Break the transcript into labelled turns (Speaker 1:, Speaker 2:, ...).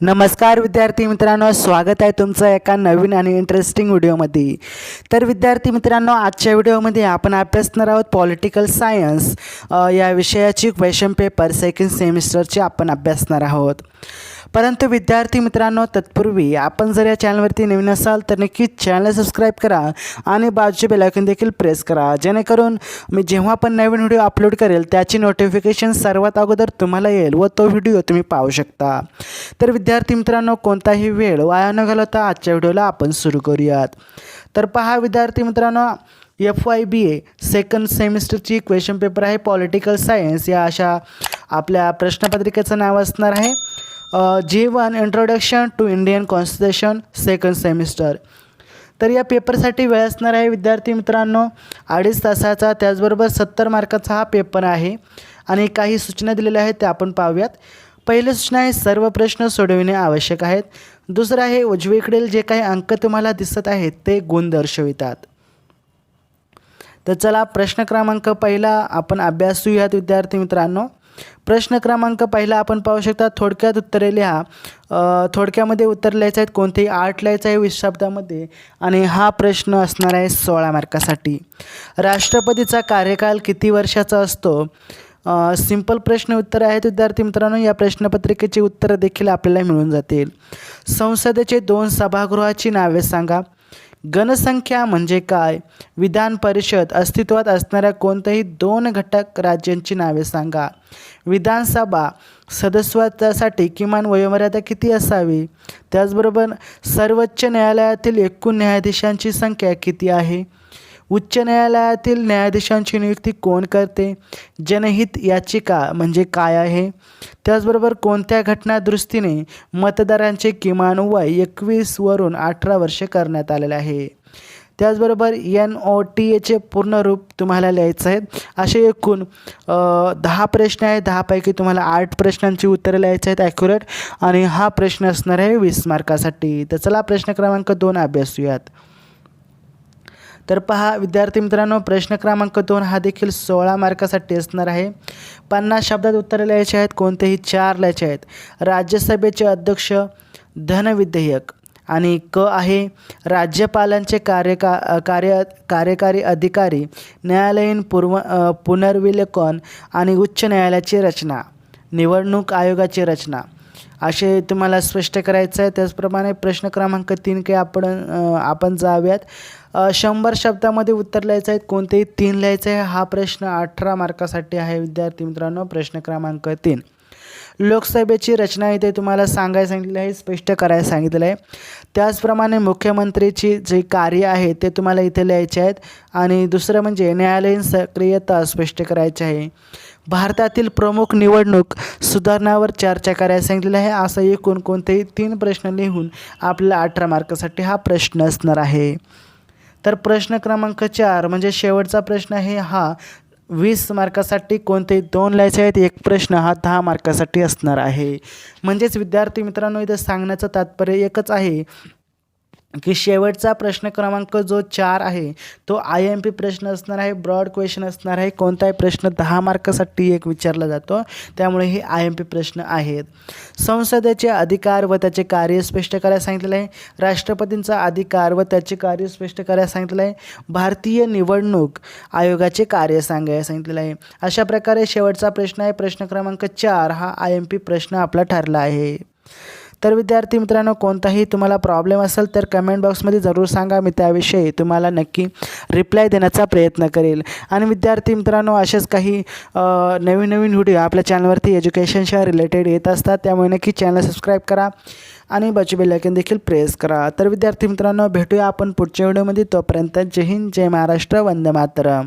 Speaker 1: नमस्कार विद्यार्थी मित्रांनो, स्वागत आहे तुमचं एका नवीन आणि इंटरेस्टिंग व्हिडिओमध्ये। तर विद्यार्थी मित्रांनो, आजच्या व्हिडिओमध्ये आपण अभ्यासणार आहोत पॉलिटिकल सायन्स या विषयाची क्वेश्चन पेपर सेकंड सेमिस्टरचे आपण अभ्यासणार आहोत। परंतु विद्यार्थी मित्रांनो, तत्पूर्वी आपण जर या चॅनलवरती नवीन असाल तर नक्कीच चॅनल सबस्क्राईब करा आणि बाजूचे बेल आयकॉन देखील प्रेस करा, जेणेकरून मी जेव्हा पण नवीन व्हिडिओ अपलोड करेल त्याची नोटिफिकेशन सर्वात अगोदर तुम्हाला येईल व तो व्हिडिओ तुम्ही पाहू शकता। तर विद्यार्थी मित्रांनो, कोणताही वेळ वाया न घालवता आजच्या व्हिडिओला आपण सुरू करूयात। तर पहा विद्यार्थी मित्रांनो, FYBA सेकंड सेमिस्टरची क्वेश्चन पेपर आहे पॉलिटिकल सायन्स या अशा आपल्या प्रश्नपत्रिकेचं नाव असणार आहे G1 introduction to Indian constitution second semester. तर या पेपरसाठी वेळ असणार आहे विद्यार्थी मित्रांनो 2.5 तासाचा, त्याचबरोबर 70 मार्काचा हा पेपर आहे आणि काही सूचना दिलेल्या आहेत त्या आपण पाहूयात। पहिली सूचना आहे, सर्व प्रश्न सोडविणे आवश्यक आहेत। दुसरं आहे, उजवीकडील जे काही अंक तुम्हाला दिसत आहेत ते गुण दर्शवितात। तर चला प्रश्न क्रमांक पहिला आपण अभ्यासूयात विद्यार्थी मित्रांनो। प्रश्न क्रमांक पहिला आपण पाहू शकता, थोडक्यात उत्तरे लिहा। थोडक्यामध्ये उत्तर लिहायचं आहे, कोणतेही 8 लिहायचं आहे 20 शब्दामध्ये आणि हा प्रश्न असणार आहे 16 मार्कासाठी। राष्ट्रपतीचा कार्यकाल किती वर्षाचा असतो? सिंपल प्रश्न उत्तर आहेत विद्यार्थी मित्रांनो। या प्रश्नपत्रिकेची उत्तरं देखील आपल्याला मिळून जातील। संसदेचे 2 सभागृहाची नावे सांगा। गणसंख्या म्हणजे काय? विधान परिषद अस्तित्वात असणाऱ्या कोणत्याही 2 घटक राज्यांची नावे सांगा। विधानसभा सदस्यत्वासाठी किमान वयोमर्यादा किती असावी? त्याचबरोबर सर्वोच्च न्यायालयातील एकूण न्यायाधीशांची संख्या किती आहे? उच्च न्यायालयातील न्यायाधीशांची नियुक्ती कोण करते? जनहित याचिका म्हणजे काय आहे? त्याचबरोबर कोणत्या घटनादुरुस्तीने मतदारांचे किमान वय 21 वरून 18 वर्षे करण्यात आलेले आहे? त्याचबरोबर NOTAचे पूर्ण रूप तुम्हाला लिहायचं आहे। असे एकूण 10 प्रश्न आहेत। 10 पैकी तुम्हाला 8 प्रश्नांची उत्तरे लिहायची आहेत ॲक्युरेट, आणि हा प्रश्न असणार आहे 20 मार्कासाठी। तर चला प्रश्न क्रमांक 2 अभ्यासूयात। तर पहा विद्यार्थी मित्रांनो, प्रश्न क्रमांक 2 हा देखील 16 मार्कासाठी असणार आहे। 50 शब्दात उत्तरे लिहायची आहेत, कोणतेही 4 लिहायचे आहेत। राज्यसभेचे अध्यक्ष, धनविधेयक, आणि क आहे राज्यपालांचे कार्यकारी अधिकारी, न्यायालयीन पुनर्विलोकन आणि उच्च न्यायालयाची रचना, निवडणूक आयोगाची रचना, असे तुम्हाला स्पष्ट करायचं आहे। त्याचप्रमाणे प्रश्न क्रमांक 3 काही आपण जाऊयात। 100 शब्दामध्ये उत्तर लिहायचं आहे, कोणतेही 3 लिहायचं आहे। हा प्रश्न 18 मार्कासाठी आहे विद्यार्थी मित्रांनो। प्रश्न क्रमांक 3, लोकसभेची रचना इथे तुम्हाला सांगायला सांगितलं आहे, स्पष्ट करायला सांगितलं आहे। त्याचप्रमाणे मुख्यमंत्रीची जे कार्य आहे ते तुम्हाला इथे लिहायचे आहेत, आणि दुसरं म्हणजे न्यायालयीन सक्रियता स्पष्ट करायची आहे। भारतातील प्रमुख निवडणूक सुधारणांवर चर्चा करायला सांगितलेलं आहे। असं एकूण कोणतेही 3 प्रश्न लिहून आपल्याला 18 मार्कासाठी हा प्रश्न असणार आहे। तर प्रश्न क्रमांक 4 म्हणजे शेवटचा प्रश्न आहे, हा 20 मार्कासाठी, कोणते 2 लिहायचे आहेत। 1 प्रश्न हा 10 मार्कासाठी असणार आहे। म्हणजेच विद्यार्थी मित्रांनो, इथं सांगण्याचं तात्पर्य एकच आहे की शेवटचा प्रश्न क्रमांक जो 4 आहे तो IMP प्रश्न असणार आहे, ब्रॉड क्वेश्चन असणार आहे। कोणताही प्रश्न 10 मार्कासाठी एक विचारला जातो, त्यामुळे हे IMP प्रश्न आहेत। संसदेचे अधिकार व त्याचे कार्य स्पष्ट करायला सांगितलेलं आहे। राष्ट्रपतींचा अधिकार व त्याचे कार्य स्पष्ट करायला सांगितलेलं आहे। भारतीय निवडणूक आयोगाचे कार्य सांगायला सांगितलेलं आहे। अशा प्रकारे शेवटचा प्रश्न आहे प्रश्न क्रमांक 4 हा IMP प्रश्न आपला ठरला आहे। तर विद्यार्थी मित्रांनो, कोणताही तुम्हाला प्रॉब्लेम असेल तर कमेंट बॉक्समध्ये जरूर सांगा, मी त्याविषयी तुम्हाला नक्की रिप्लाय देण्याचा प्रयत्न करेल। आणि विद्यार्थी मित्रांनो, असेच काही नवीन व्हिडिओ आपल्या चॅनलवरती एज्युकेशनच्या रिलेटेड येत असतात, त्यामुळे नक्की चॅनल सबस्क्राईब करा आणि बाजूचे बेल आयकॉन देखील प्रेस करा। तर विद्यार्थी मित्रांनो, भेटूया आपण पुढच्या व्हिडिओमध्ये। तोपर्यंत जय हिंद, जय महाराष्ट्र, वंदे मातरम।